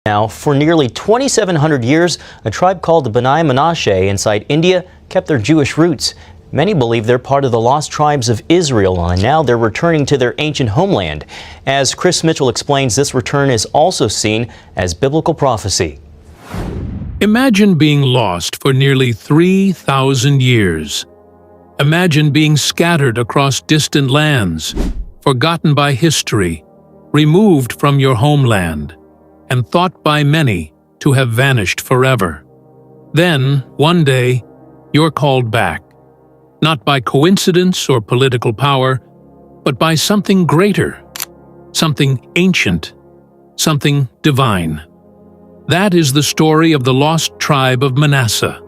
Now, for nearly 2,700 years, a tribe called the Bnei Menashe inside India kept their Jewish roots. Many believe they're part of the lost tribes of Israel, and now they're returning to their ancient homeland. As Chris Mitchell explains, this return is also seen as biblical prophecy. Imagine being lost for nearly 3,000 years. Imagine being scattered across distant lands, forgotten by history, removed from your homeland, and thought by many to have vanished forever. Then, one day, you're called back, not by coincidence or political power, but by something greater, something ancient, something divine. That is the story of the lost tribe of Manasseh,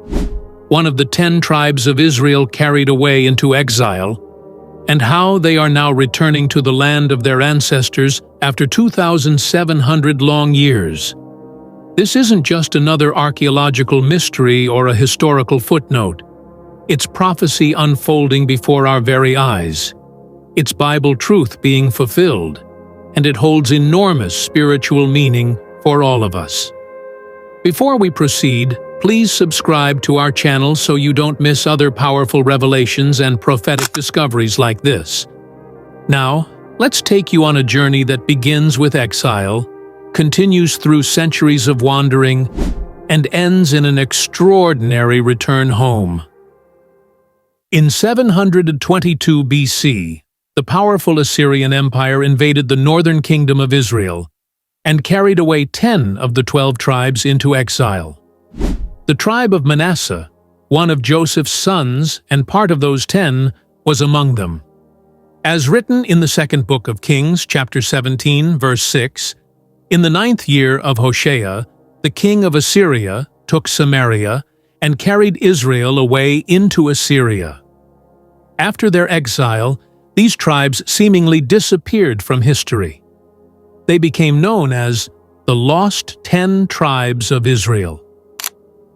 one of the 10 tribes of Israel carried away into exile, and how they are now returning to the land of their ancestors after 2,700 long years. This isn't just another archaeological mystery or a historical footnote. It's prophecy unfolding before our very eyes. It's Bible truth being fulfilled, and it holds enormous spiritual meaning for all of us. Before we proceed, please subscribe to our channel so you don't miss other powerful revelations and prophetic discoveries like this. Now, let's take you on a journey that begins with exile, continues through centuries of wandering, and ends in an extraordinary return home. In 722 BC, the powerful Assyrian Empire invaded the northern kingdom of Israel and carried away 10 of the 12 tribes into exile. The tribe of Manasseh, one of Joseph's sons and part of those 10, was among them. As written in the second book of Kings, chapter 17, verse 6, in the 9th year of Hoshea, the king of Assyria took Samaria and carried Israel away into Assyria. After their exile, these tribes seemingly disappeared from history. They became known as the Lost 10 Tribes of Israel.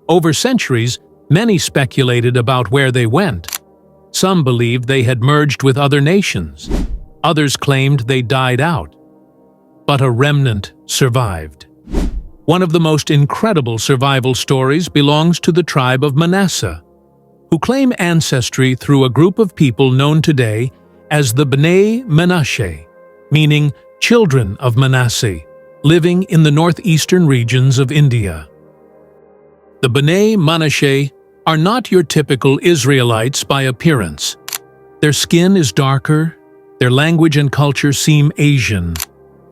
Over centuries, many speculated about where they went. Some believed they had merged with other nations. Others claimed they died out. But a remnant survived. One of the most incredible survival stories belongs to the tribe of Manasseh, who claim ancestry through a group of people known today as the Bnei Menashe, meaning children of Manasseh, living in the northeastern regions of India. The Bnei Menashe are not your typical Israelites by appearance. Their skin is darker, their language and culture seem Asian,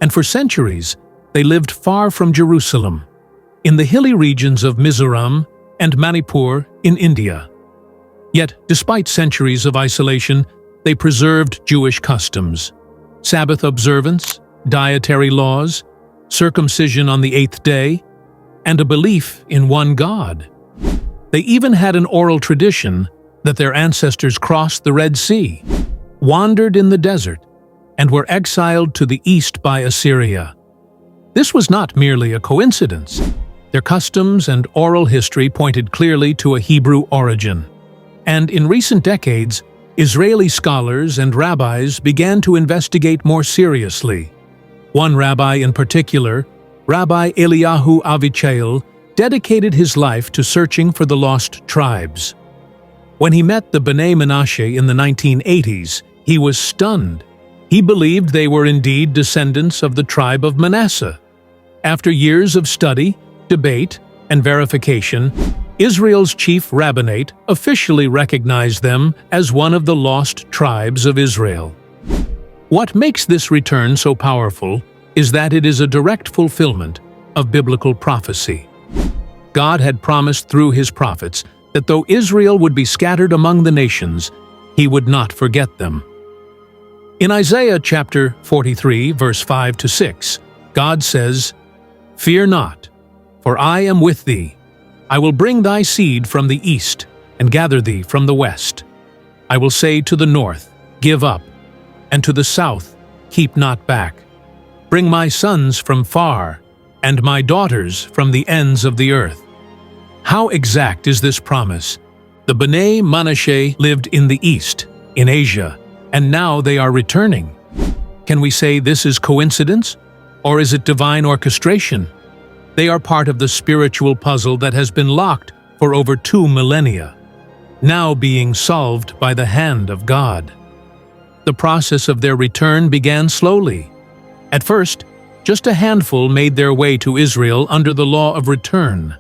and for centuries they lived far from Jerusalem, in the hilly regions of Mizoram and Manipur in India. Yet, despite centuries of isolation, they preserved Jewish customs, Sabbath observance, dietary laws, circumcision on the 8th day, and a belief in one God. They even had an oral tradition that their ancestors crossed the Red Sea, wandered in the desert, and were exiled to the east by Assyria. This was not merely a coincidence. Their customs and oral history pointed clearly to a Hebrew origin. And in recent decades, Israeli scholars and rabbis began to investigate more seriously. One rabbi in particular, Rabbi Eliyahu Avichail, dedicated his life to searching for the lost tribes. When he met the Bnei Menashe in the 1980s, he was stunned. He believed they were indeed descendants of the tribe of Manasseh. After years of study, debate, and verification, Israel's chief rabbinate officially recognized them as one of the lost tribes of Israel. What makes this return so powerful is that it is a direct fulfillment of biblical prophecy. God had promised through his prophets that though Israel would be scattered among the nations, he would not forget them. In Isaiah chapter 43, verse 5 to 6, God says, "Fear not, for I am with thee. I will bring thy seed from the east, and gather thee from the west. I will say to the north, Give up, and to the south, Keep not back. Bring my sons from far, and my daughters from the ends of the earth." How exact is this promise? The Bnei Menashe lived in the east, in Asia, and now they are returning. Can we say this is coincidence, or is it divine orchestration? They are part of the spiritual puzzle that has been locked for over 2 millennia, now being solved by the hand of God. The process of their return began slowly. At first, just a handful made their way to Israel under the law of return.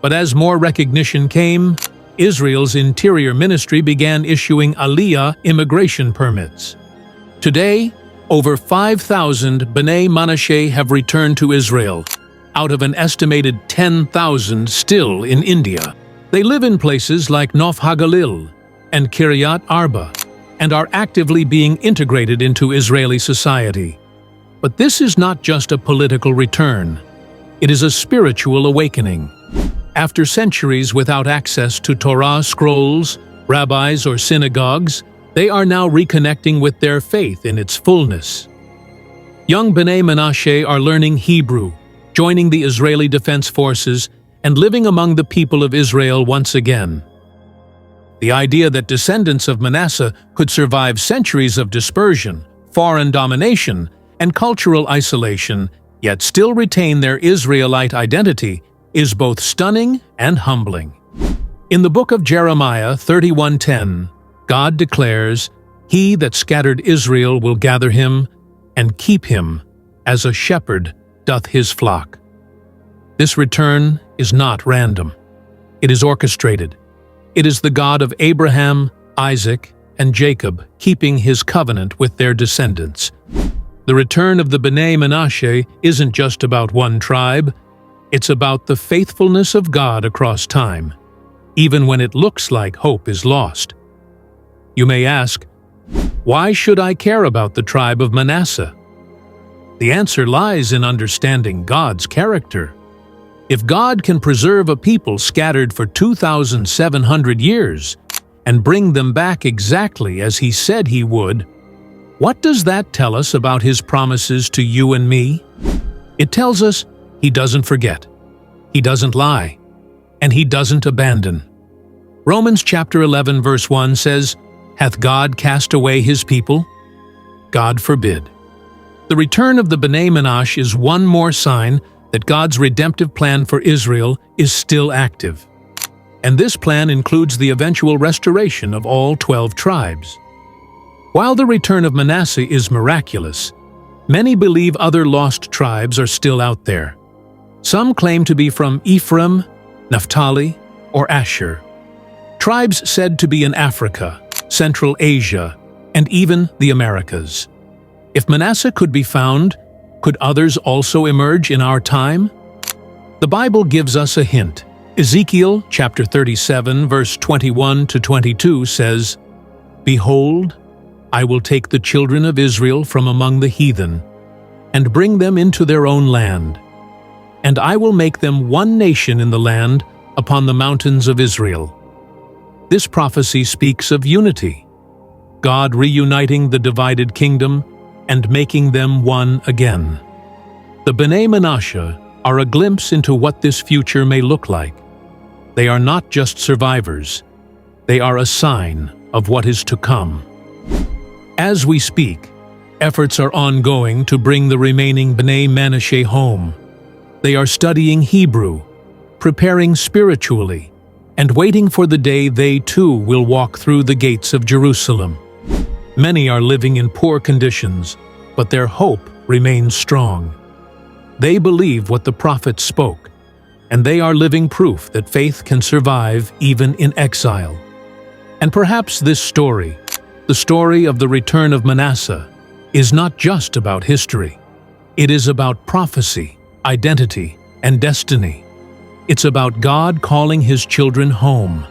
But as more recognition came, Israel's interior ministry began issuing Aliyah immigration permits. Today, over 5,000 Bnei Menashe have returned to Israel, out of an estimated 10,000 still in India. They live in places like Nof HaGalil and Kiryat Arba, and are actively being integrated into Israeli society. But this is not just a political return. It is a spiritual awakening. After centuries without access to Torah scrolls, rabbis, or synagogues, they are now reconnecting with their faith in its fullness. Young Bnei Menashe are learning Hebrew, joining the Israeli Defense Forces, and living among the people of Israel once again. The idea that descendants of Manasseh could survive centuries of dispersion, foreign domination, and cultural isolation, yet still retain their Israelite identity, is both stunning and humbling. In the book of Jeremiah 31:10, God declares, "He that scattered Israel will gather him, and keep him, as a shepherd doth his flock." This return is not random. It is orchestrated. It is the God of Abraham, Isaac, and Jacob keeping his covenant with their descendants. The return of the Bnei Menashe isn't just about one tribe. It's about the faithfulness of God across time, even when it looks like hope is lost. You may ask, why should I care about the tribe of Manasseh? The answer lies in understanding God's character. If God can preserve a people scattered for 2,700 years and bring them back exactly as He said He would, what does that tell us about His promises to you and me? It tells us He doesn't forget, He doesn't lie, and He doesn't abandon. Romans chapter 11 verse 1 says, "Hath God cast away His people? God forbid." The return of the Bnei Menashe is one more sign that God's redemptive plan for Israel is still active. And this plan includes the eventual restoration of all 12 tribes. While the return of Manasseh is miraculous, many believe other lost tribes are still out there. Some claim to be from Ephraim, Naphtali, or Asher. Tribes said to be in Africa, Central Asia, and even the Americas. If Manasseh could be found, could others also emerge in our time? The Bible gives us a hint. Ezekiel chapter 37 verse 21 to 22 says, "Behold, I will take the children of Israel from among the heathen, and bring them into their own land. And I will make them one nation in the land upon the mountains of Israel." This prophecy speaks of unity, God reuniting the divided kingdom and making them one again. The Bnei Menashe are a glimpse into what this future may look like. They are not just survivors, they are a sign of what is to come. As we speak, efforts are ongoing to bring the remaining Bnei Menashe home. They are studying Hebrew, preparing spiritually, and waiting for the day they too will walk through the gates of Jerusalem. Many are living in poor conditions, but their hope remains strong. They believe what the prophets spoke, and they are living proof that faith can survive even in exile. And perhaps this story, the story of the return of Manasseh, is not just about history. It is about prophecy, identity, and destiny. It's about God calling His children home.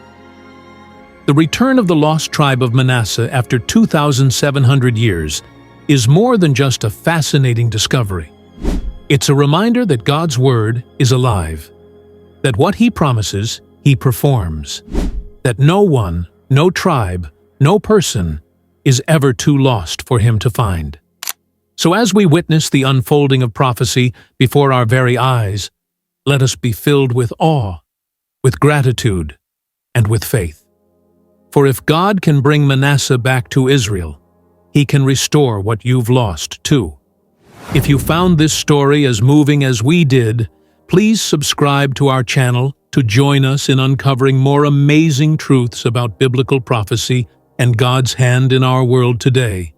The return of the lost tribe of Manasseh after 2,700 years is more than just a fascinating discovery. It's a reminder that God's Word is alive, that what He promises, He performs, that no one, no tribe, no person is ever too lost for Him to find. So as we witness the unfolding of prophecy before our very eyes, let us be filled with awe, with gratitude, and with faith. For if God can bring Manasseh back to Israel, He can restore what you've lost too. If you found this story as moving as we did, Please subscribe to our channel to join us in uncovering more amazing truths about biblical prophecy and God's hand in our world today.